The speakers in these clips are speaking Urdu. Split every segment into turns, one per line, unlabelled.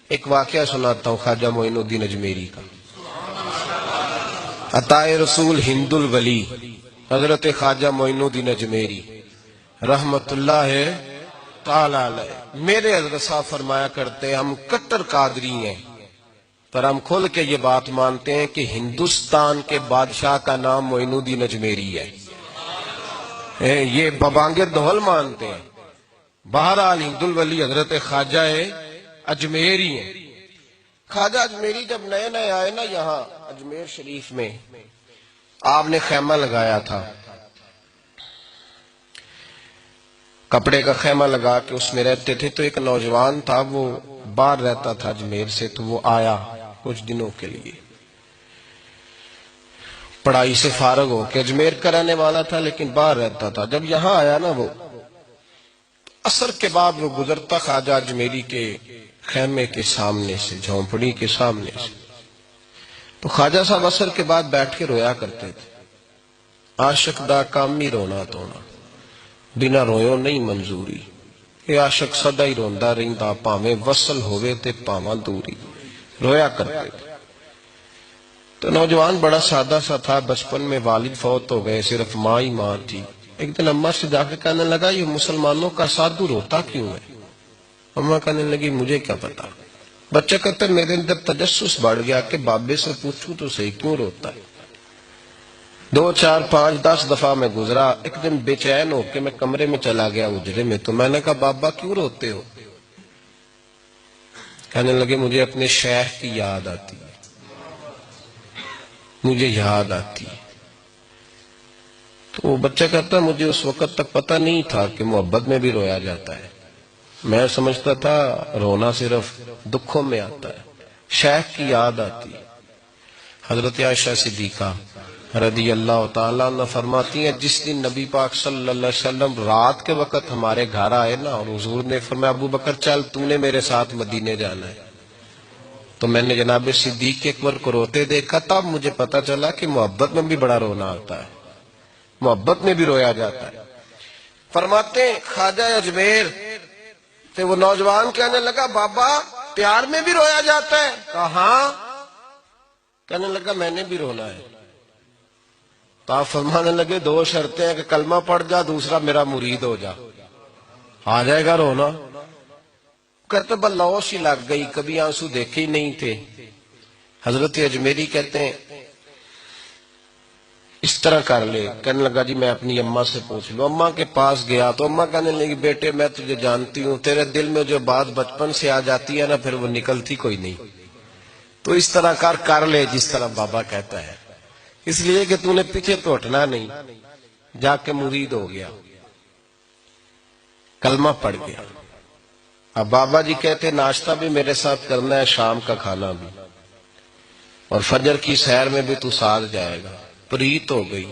ایک واقعہ سناتا ہوں خواجہ معین الدین اجمیری کا۔ عطائے رسول ہند الولی حضرت خواجہ معین الدین اجمیری رحمت اللہ تعالی علیہ، میرے حضرت صاحب فرمایا کرتے ہم کٹر قادری ہیں، پر ہم کھل کے یہ بات مانتے ہیں کہ ہندوستان کے بادشاہ کا نام معین الدین اجمیری ہے۔ یہ ببانگے دہل مانتے ہیں۔ بہرحال ہند الولی حضرت خواجہ اجمیری ہیں۔ خواجہ اجمیری جب نئے نئے آئے نا یہاں اجمیر شریف میں، آپ نے خیمہ لگایا تھا، کپڑے کا خیمہ لگا کے اس میں رہتے تھے۔ تو ایک نوجوان تھا، وہ باہر رہتا تھا اجمیر سے، تو وہ آیا کچھ دنوں کے لیے، پڑھائی سے فارغ ہو کے، اجمیر کا رہنے والا تھا لیکن باہر رہتا تھا۔ جب یہاں آیا نا وہ عصر کے بعد وہ گزرتا خواجہ اجمیری کے خیمے کے سامنے سے، جھونپڑی کے سامنے سے، تو خواجہ صاحب عصر کے بعد بیٹھ کے رویا کرتے تھے۔ عاشق دا کامی رونا تونا، بنا رویوں نہیں منظوری، یہ عاشق سدا ہی روندا رہندا، پاویں وصل ہوئے تے پاواں دوری، رویا کرتے تھے۔ تو نوجوان بڑا سادہ سا تھا، بچپن میں والد فوت ہو گئے، صرف ماں ہی ماں تھی۔ ایک دن اماں سے جا کے کہنے لگا یہ مسلمانوں کا سادھو روتا کیوں ہے؟ اماں کہنے لگی مجھے کیا پتا۔ بچہ کہتا ہے میرے اندر تجسس بڑھ گیا کہ بابے سے پوچھوں تو صحیح کیوں روتا ہے۔ 2 4 5 10 دفعہ میں گزرا، ایک دن بے چین ہو کے میں کمرے میں چلا گیا اجرے میں، تو میں نے کہا بابا کیوں روتے ہو؟ کہنے لگے مجھے اپنے شیخ کی یاد آتی ہے، مجھے یاد آتی ہے۔ تو وہ بچہ کہتا ہے مجھے اس وقت تک پتہ نہیں تھا کہ محبت میں بھی رویا جاتا ہے، میں سمجھتا تھا رونا صرف دکھوں میں آتا ہے، شیخ کی یاد آتی ہے۔ حضرت عائشہ صدیقہ رضی اللہ تعالیٰ عنہ فرماتی ہیں جس دن نبی پاک صلی اللہ علیہ وسلم رات کے وقت ہمارے گھر آئے نا، اور حضور نے فرمایا ابو بکر چل تو نے میرے ساتھ مدینے جانا ہے، تو میں نے جناب صدیق اکبر کو روتے دیکھا، تب مجھے پتا چلا کہ محبت میں بھی بڑا رونا آتا ہے، محبت میں بھی رویا جاتا ہے۔ فرماتے ہیں خواجہ اجمیر تے وہ نوجوان کہنے لگا بابا پیار میں بھی رویا جاتا ہے؟ کہا ہاں۔ کہنے لگا میں نے بھی رونا ہے۔ تو آپ فرمانے لگے 2 شرطیں ہیں کہ کلمہ پڑھ جا، دوسرا میرا مرید ہو جا، آ جائے گا رونا۔ کہتے بلوش ہی لگ گئی، کبھی آنسو دیکھے ہی نہیں تھے۔ حضرت اجمیری کہتے ہیں اس طرح کر لے۔ کہنے لگا جی میں اپنی اماں سے پوچھ لوں۔ اماں کے پاس گیا تو اماں کہنے لگی بیٹے میں تجھے جانتی ہوں، تیرے دل میں جو بات بچپن سے آ جاتی ہے نا پھر وہ نکلتی کوئی نہیں، تو اس طرح کر لے جس طرح بابا کہتا ہے، اس لیے کہ تو نے پیچھے تو ہٹنا نہیں۔ جا کے مرید ہو گیا، کلمہ پڑھ گیا۔ اب بابا جی کہتے ناشتہ بھی میرے ساتھ کرنا ہے، شام کا کھانا بھی، اور فجر کی سیر میں بھی تو ساتھ جائے گا۔ پریت ہو گئی،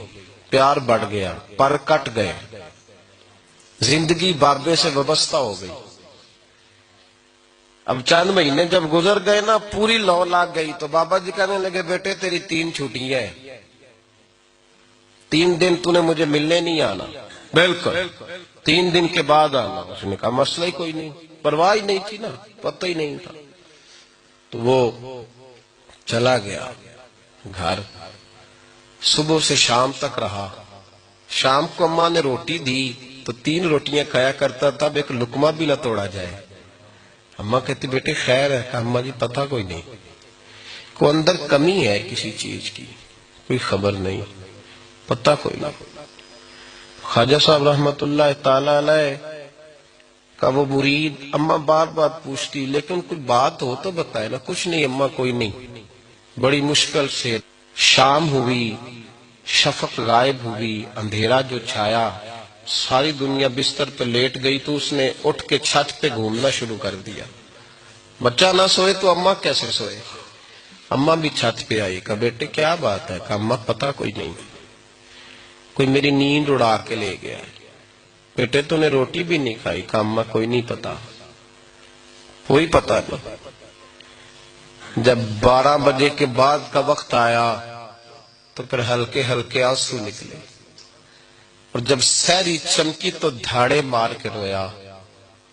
پیار بڑھ گیا، پر کٹ گئے، زندگی بابے سے وابستہ ہو گئی۔ اب چند مہینے جب گزر گئے نا پوری لو لاگ گئی، تو بابا جی کہنے لگے بیٹے تیری 3 چھٹیاں ہیں، 3 دن تو نے مجھے ملنے نہیں آنا، بالکل 3 دن کے بعد آنا۔ اس نے کہا مسئلہ ہی کوئی نہیں، پرواہ ہی نہیں تھی نا، پتہ ہی نہیں تھا۔ تو وہ چلا گیا گھر، صبح سے شام تک رہا۔ شام کو اماں نے روٹی دی تو 3 روٹیاں کھایا کرتا تھا، اب ایک لقمہ بھی نہ توڑا جائے۔ اماں کہتی بیٹے خیر ہے؟ کہا اماں جی پتہ کوئی نہیں، کوئی اندر کمی ہے کسی چیز کی، کوئی خبر نہیں، پتہ کوئی نہیں۔ خواجہ صاحب رحمت اللہ تعالی علیہ کا وہ مرید اماں بار بار پوچھتی لیکن کوئی بات ہو تو بتائے نا، کچھ نہیں اماں کوئی نہیں۔ بڑی مشکل سے شام ہوئی، شفق غائب ہوئی، اندھیرا جو چھایا، ساری دنیا بستر پہ لیٹ گئی، تو اس نے اٹھ کے چھت پہ گھومنا شروع کر دیا۔ بچہ نہ سوئے تو اماں کیسے سوئے؟ اماں بھی چھت پہ آئی، کہا بیٹے کیا بات ہے؟ کہا اماں پتہ کوئی نہیں، کوئی میری نیند اڑا کے لے گیا ہے۔ بیٹے تو نے روٹی بھی نہیں کھائی؟ کہا اماں کوئی نہیں پتا، کوئی پتہ نہیں۔ جب 12 بجے کے بعد کا وقت آیا تو پھر ہلکے ہلکے آنسو نکلے، اور جب سحری چمکی تو دھاڑے مار کے رویا۔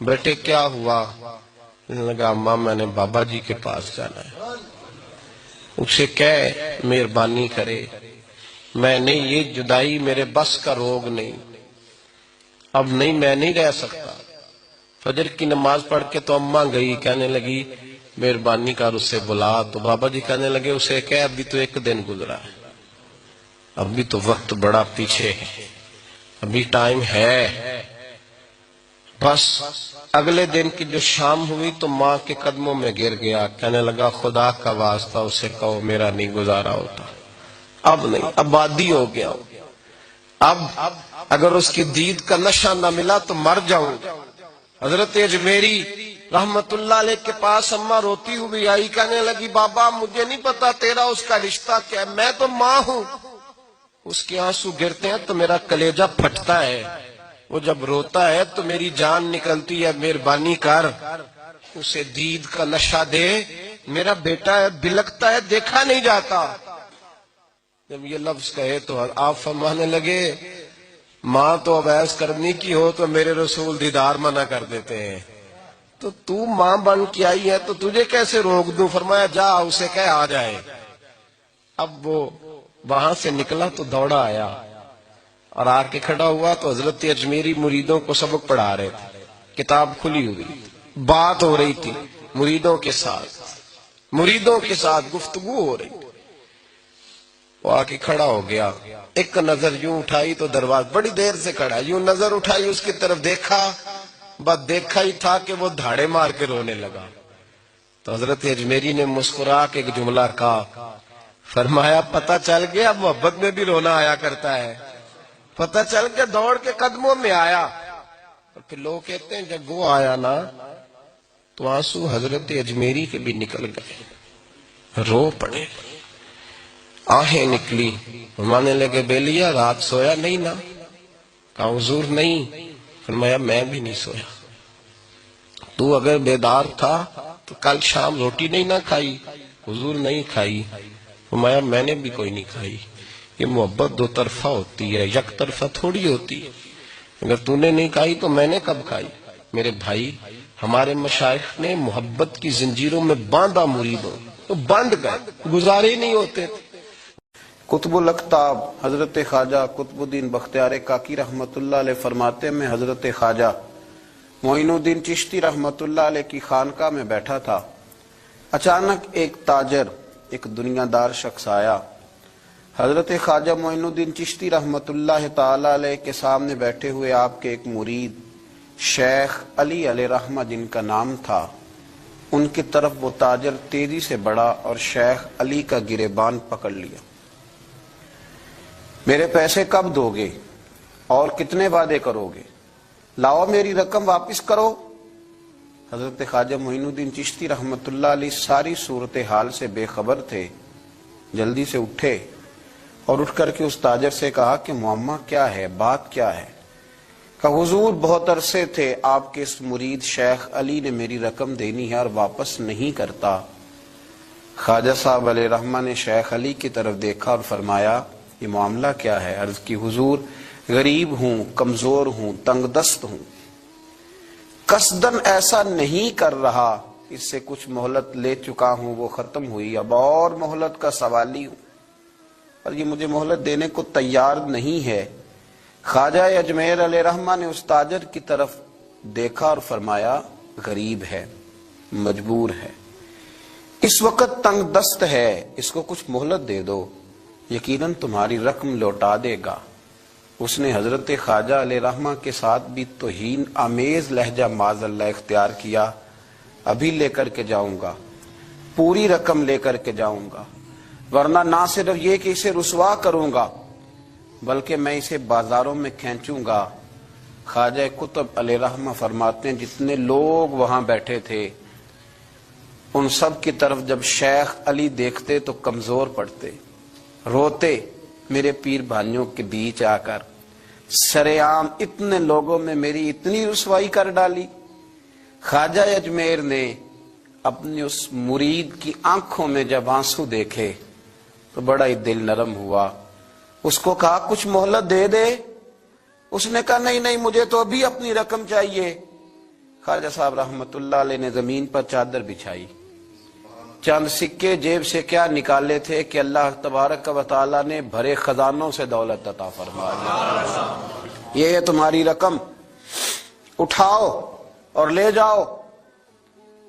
بیٹے کیا ہوا؟ کہنے لگا اماں میں نے بابا جی کے پاس جانا ہے، اسے کہہ مہربانی کرے، میں نے یہ جدائی میرے بس کا روگ نہیں، اب نہیں میں نہیں رہ سکتا۔ فجر کی نماز پڑھ کے تو اماں گئی، کہنے لگی مہربانی کر اسے بلا، تو بابا جی کہنے لگے اسے کہہ ابھی تو ایک دن گزرا ہے، ابھی تو وقت بڑا پیچھے ہے، ابھی ٹائم ہے۔ بس اگلے دن کی جو شام ہوئی تو ماں کے قدموں میں گر گیا، کہنے لگا خدا کا واسطہ اسے کہو میرا نہیں گزارا ہوتا، اب نہیں، اب عادی ہو گیا ہوں، اب اگر اس کی دید کا نشہ نہ ملا تو مر جاؤں۔ حضرت اجمیری رحمت اللہ علیہ کے پاس اماں روتی ہوئی آئی، کہنے لگی بابا مجھے نہیں پتا تیرا اس کا رشتہ کیا ہے، میں تو ماں ہوں، اس کے آنسو گرتے ہیں تو میرا کلیجہ پھٹتا ہے، وہ جب روتا ہے تو میری جان نکلتی ہے، مہربانی کر اسے دید کا نشہ دے، میرا بیٹا ہے بلکتا ہے دیکھا نہیں جاتا۔ جب یہ لفظ کہے تو آپ فرمانے لگے ماں تو اب ایس کرنی کی ہو تو میرے رسول دیدار منع کر دیتے ہیں، تو ماں بن کے آئی ہے تو تجھے کیسے روک دوں؟ فرمایا جا اسے کہہ آ جائے۔ اب وہ وہاں سے نکلا تو دوڑا آیا اور آ کے کھڑا ہوا تو حضرت اجمیری مریدوں کو سبق پڑھا رہے تھے، کتاب کھلی ہوئی، بات ہو رہی تھی مریدوں کے ساتھ گفتگو ہو رہی تھی۔ وہ آ کے کھڑا ہو گیا، ایک نظر یوں اٹھائی تو دروازہ، بڑی دیر سے کھڑا، یوں نظر اٹھائی اس کی طرف دیکھا، بس دیکھا ہی تھا کہ وہ دھاڑے مار کے رونے لگا۔ تو حضرت اجمیری نے مسکرا کے ایک جملہ کہا، فرمایا پتہ چل گیا محبت میں بھی رونا آیا کرتا ہے، پتہ چل کے دوڑ کے قدموں میں آیا۔ اور پھر لوگ کہتے ہیں جب وہ آیا نا تو آنسو حضرت اجمیری کے بھی نکل گئے، رو پڑے، آہیں نکلی، فرمانے لگے بیلیا رات سویا نہیں نا؟ کہا حضور نہیں۔ فرمایا میں بھی نہیں سویا، تو اگر بیدار تھا تو کل شام روٹی نہیں نہ کھائی؟ حضور نہیں کھائی۔ فرمایا میں نے بھی کوئی نہیں کھائی۔ یہ محبت دو طرفہ ہوتی ہے، یک طرفہ تھوڑی ہوتی ہے، اگر تو نے نہیں کھائی تو میں نے کب کھائی؟ میرے بھائی ہمارے مشائخ نے محبت کی زنجیروں میں باندھا مریدوں، تو باندھ گئے، گزارے نہیں ہوتے تھے۔
قطب الاقطاب حضرت خواجہ قطب الدین بختیار کاکی رحمت اللہ علیہ فرماتے ہیں، میں حضرت خواجہ معین الدین چشتی رحمت اللہ علیہ کی خانقاہ میں بیٹھا تھا، اچانک ایک تاجر، ایک دنیا دار شخص آیا۔ حضرت خواجہ معین الدین چشتی رحمت اللہ تعالی علیہ کے سامنے بیٹھے ہوئے آپ کے ایک مرید شیخ علی علیہ رحمہ جن کا نام تھا، ان کی طرف وہ تاجر تیزی سے بڑھا اور شیخ علی کا گریبان پکڑ لیا۔ میرے پیسے کب دو گے اور کتنے وعدے کرو گے؟ لاؤ میری رقم واپس کرو۔ حضرت خواجہ معین الدین چشتی رحمت اللہ علیہ ساری صورتحال سے بے خبر تھے، جلدی سے اٹھے اور اٹھ کر کے اس تاجر سے کہا کہ معمہ کیا ہے، بات کیا ہے؟ کہا حضور بہت عرصے تھے آپ کے اس مرید شیخ علی نے میری رقم دینی ہے اور واپس نہیں کرتا۔ خواجہ صاحب علیہ رحمہ نے شیخ علی کی طرف دیکھا اور فرمایا یہ معاملہ کیا ہے؟ عرض کی حضور غریب ہوں، کمزور ہوں، تنگ دست ہوں، قصدن ایسا نہیں کر رہا، اس سے کچھ مہلت لے چکا ہوں، وہ ختم ہوئی، اب اور مہلت کا سوالی ہوں، اور یہ مجھے مہلت دینے کو تیار نہیں ہے۔ خواجہ اجمیر علیہ رحمہ نے اس تاجر کی طرف دیکھا اور فرمایا غریب ہے، مجبور ہے، اس وقت تنگ دست ہے، اس کو کچھ مہلت دے دو، یقیناً تمہاری رقم لوٹا دے گا۔ اس نے حضرت خواجہ علیہ رحمہ کے ساتھ بھی توہین آمیز لہجہ معاذ اللہ اختیار کیا، ابھی لے کر کے جاؤں گا، پوری رقم لے کر کے جاؤں گا، ورنہ نہ صرف یہ کہ اسے رسوا کروں گا بلکہ میں اسے بازاروں میں کھینچوں گا۔ خواجہ قطب علیہ رحمہ فرماتے ہیں جتنے لوگ وہاں بیٹھے تھے ان سب کی طرف جب شیخ علی دیکھتے تو کمزور پڑتے، روتے، میرے پیر بھائیوں کے بیچ آ کر سرعام اتنے لوگوں میں میری اتنی رسوائی کر ڈالی۔ خواجہ اجمیر نے اپنی اس مرید کی آنکھوں میں جب آنسو دیکھے تو بڑا ہی دل نرم ہوا، اس کو کہا کچھ مہلت دے دے۔ اس نے کہا نہیں نہیں، مجھے تو ابھی اپنی رقم چاہیے۔ خواجہ صاحب رحمت اللہ علیہ نے زمین پر چادر بچھائی، چند سکے جیب سے کیا نکالے تھے کہ اللہ تبارک و تعالیٰ نے بھرے خزانوں سے دولت عطا فرما دی۔ یہ ہے تمہاری رقم، اٹھاؤ اور لے جاؤ۔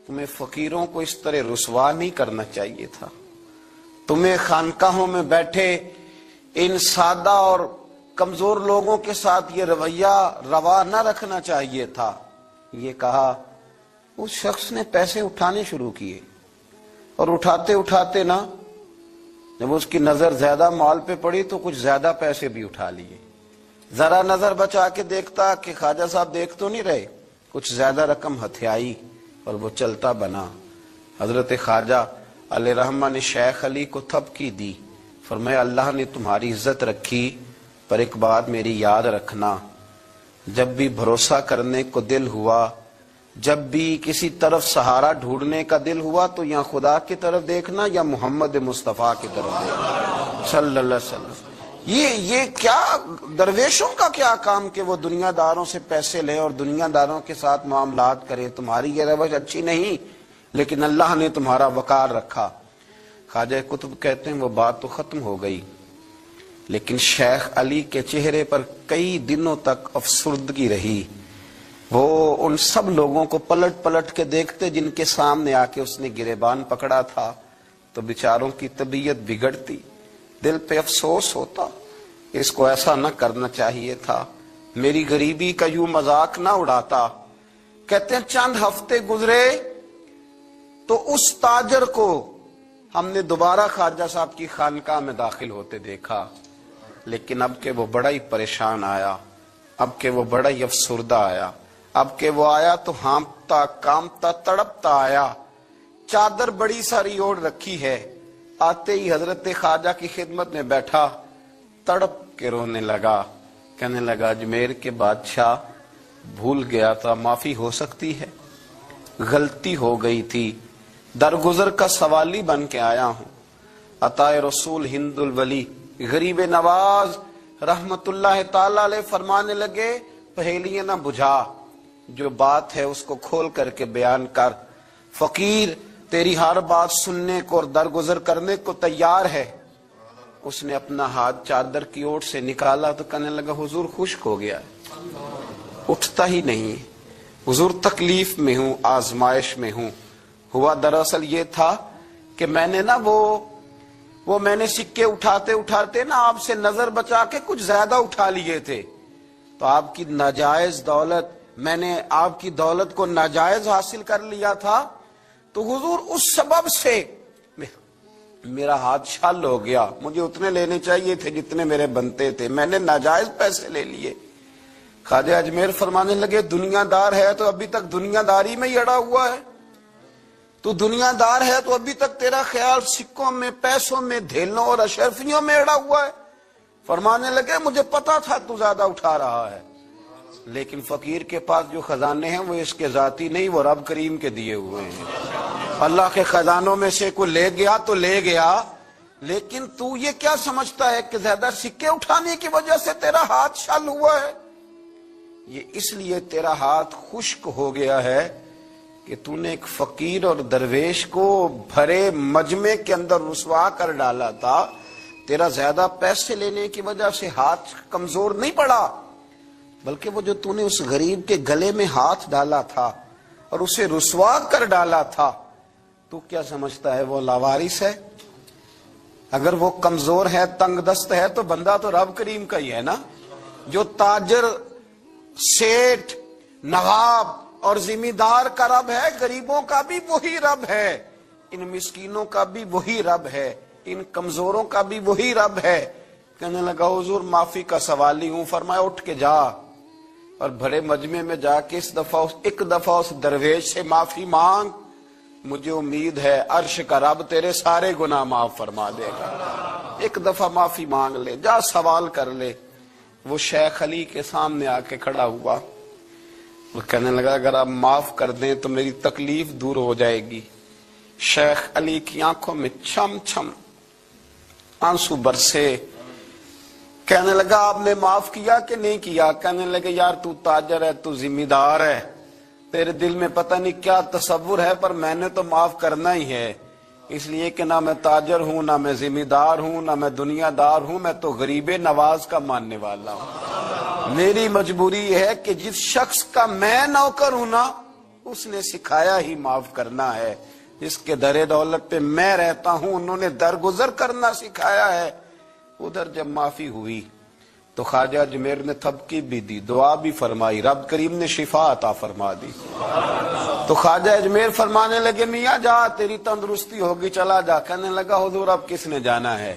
تمہیں فقیروں کو اس طرح رسوا نہیں کرنا چاہیے تھا، تمہیں خانقاہوں میں بیٹھے ان سادہ اور کمزور لوگوں کے ساتھ یہ رویہ روا نہ رکھنا چاہیے تھا۔ یہ کہا، اس شخص نے پیسے اٹھانے شروع کیے، اور اٹھاتے اٹھاتے نا جب اس کی نظر زیادہ مال پہ پڑی تو کچھ زیادہ پیسے بھی اٹھا لیے۔ ذرا نظر بچا کے دیکھتا کہ خواجہ صاحب دیکھ تو نہیں رہے، کچھ زیادہ رقم ہتھیائی اور وہ چلتا بنا۔ حضرت خواجہ علیہ رحمہ نے شیخ علی کو تھپکی دی، فرمایا اللہ نے تمہاری عزت رکھی، پر ایک بات میری یاد رکھنا، جب بھی بھروسہ کرنے کو دل ہوا، جب بھی کسی طرف سہارا ڈھونڈنے کا دل ہوا تو یا خدا کی طرف دیکھنا یا محمد مصطفیٰ کی طرف دیکھنا صلی اللہ علیہ وسلم۔ یہ کیا درویشوں کا کیا کام کہ وہ دنیا داروں سے پیسے لے اور دنیا داروں کے ساتھ معاملات کرے، تمہاری یہ روش اچھی نہیں، لیکن اللہ نے تمہارا وقار رکھا۔ خواجہ قطب کہتے ہیں وہ بات تو ختم ہو گئی، لیکن شیخ علی کے چہرے پر کئی دنوں تک افسردگی رہی۔ وہ ان سب لوگوں کو پلٹ پلٹ کے دیکھتے جن کے سامنے آ کے اس نے گریبان پکڑا تھا تو بیچاروں کی طبیعت بگڑتی، دل پہ افسوس ہوتا، اس کو ایسا نہ کرنا چاہیے تھا، میری غریبی کا یوں مذاق نہ اڑاتا۔ کہتے ہیں چند ہفتے گزرے تو اس تاجر کو ہم نے دوبارہ خواجہ صاحب کی خانقاہ میں داخل ہوتے دیکھا، لیکن اب کہ وہ بڑا ہی پریشان آیا، اب کہ وہ بڑا ہی افسردہ آیا، اب کہ وہ آیا تو ہانپتا کامتا تڑپتا آیا، چادر بڑی ساری اوڑھ رکھی ہے، آتے ہی حضرت خواجہ کی خدمت میں بیٹھا، تڑپ کے رونے لگا، کہنے لگا اجمیر کے بادشاہ بھول گیا تھا، معافی ہو سکتی ہے، غلطی ہو گئی تھی، درگزر کا سوالی بن کے آیا ہوں۔ عطائے رسول ہند الولی غریب نواز رحمت اللہ تعالی علیہ فرمانے لگے، پہیلیاں نہ بجھا، جو بات ہے اس کو کھول کر کے بیان کر، فقیر تیری ہر بات سننے کو اور درگزر کرنے کو تیار ہے۔ اس نے اپنا ہاتھ چادر کی اوٹ سے نکالا تو کہنے لگا حضور خشک ہو گیا ہے، اٹھتا ہی نہیں، حضور تکلیف میں ہوں، آزمائش میں ہوں۔ ہوا دراصل یہ تھا کہ میں نے نا وہ میں نے سکے اٹھاتے اٹھاتے نا آپ سے نظر بچا کے کچھ زیادہ اٹھا لیے تھے، تو آپ کی ناجائز دولت، میں نے آپ کی دولت کو ناجائز حاصل کر لیا تھا، تو حضور اس سبب سے میرا ہاتھ چھل ہو گیا، مجھے اتنے لینے چاہیے تھے جتنے میرے بنتے تھے، میں نے ناجائز پیسے لے لیے۔ خواجہ اجمیر فرمانے لگے دنیا دار ہے تو ابھی تک دنیا داری میں ہی اڑا ہوا ہے، تو دنیا دار ہے تو ابھی تک تیرا خیال سکوں میں، پیسوں میں، دھیلوں اور اشرفیوں میں اڑا ہوا ہے۔ فرمانے لگے مجھے پتا تھا تو زیادہ اٹھا رہا ہے، لیکن فقیر کے پاس جو خزانے ہیں وہ اس کے ذاتی نہیں، وہ رب کریم کے دیے ہوئے ہیں۔ اللہ کے خزانوں میں سے کوئی لے گیا تو لے گیا، لیکن تو یہ کیا سمجھتا ہے کہ زیادہ سکے اٹھانے کی وجہ سے تیرا ہاتھ چھل ہوا ہے؟ یہ اس لیے تیرا ہاتھ خشک ہو گیا ہے کہ تو نے ایک فقیر اور درویش کو بھرے مجمع کے اندر رسوا کر ڈالا تھا۔ تیرا زیادہ پیسے لینے کی وجہ سے ہاتھ کمزور نہیں پڑا، بلکہ وہ جو تو نے اس غریب کے گلے میں ہاتھ ڈالا تھا اور اسے رسوا کر ڈالا تھا، تو کیا سمجھتا ہے وہ لاوارث ہے؟ اگر وہ کمزور ہے، تنگ دست ہے، تو بندہ تو رب کریم کا ہی ہے نا۔ جو تاجر، سیٹھ، نواب اور ذمہ دار کا رب ہے، غریبوں کا بھی وہی رب ہے، ان مسکینوں کا بھی وہی رب ہے، ان کمزوروں کا بھی وہی رب ہے۔ کہنے لگا حضور معافی کا سوالی ہوں۔ فرمایا اٹھ کے جا اور بڑے مجمع میں جا کے ایک دفعہ اس درویش سے معافی مانگ، مجھے امید ہے عرش کا رب تیرے سارے گناہ معاف فرما دے گا۔ ایک دفعہ معافی مانگ لے، جا سوال کر لے۔ وہ شیخ علی کے سامنے آ کے کھڑا ہوا، وہ کہنے لگا اگر آپ معاف کر دیں تو میری تکلیف دور ہو جائے گی۔ شیخ علی کی آنکھوں میں چھم چھم آنسو برسے۔ کہنے لگا آپ نے معاف کیا کہ نہیں کیا؟ کہنے لگے یار تو تاجر ہے، تو ذمہ دار ہے، تیرے دل میں پتہ نہیں کیا تصور ہے، پر میں نے تو معاف کرنا ہی ہے، اس لیے کہ نہ میں تاجر ہوں، نہ میں ذمہ دار ہوں، نہ میں دنیا دار ہوں، میں تو غریب نواز کا ماننے والا ہوں۔ میری مجبوری یہ ہے کہ جس شخص کا میں نوکر ہوں نا، اس نے سکھایا ہی معاف کرنا ہے۔ جس کے در دولت پہ میں رہتا ہوں، انہوں نے درگزر کرنا سکھایا ہے۔ ادھر جب معافی ہوئی تو خواجہ اجمیر نے تھپکی بھی دی، دعا بھی فرمائی، رب کریم نے شفا عطا فرما دی۔ تو خواجہ اجمیر فرمانے لگے میاں جا، تیری تندرستی ہوگی، چلا جا۔ کہنے لگا حضور اب کس نے جانا ہے،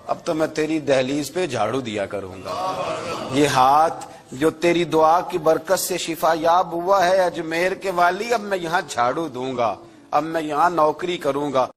اب تو میں تیری دہلیز پہ جھاڑو دیا کروں گا۔ یہ ہاتھ جو تیری دعا کی برکت سے شفا یاب ہوا ہے اجمیر کے والی، اب میں یہاں جھاڑو دوں گا، اب میں یہاں نوکری کروں گا۔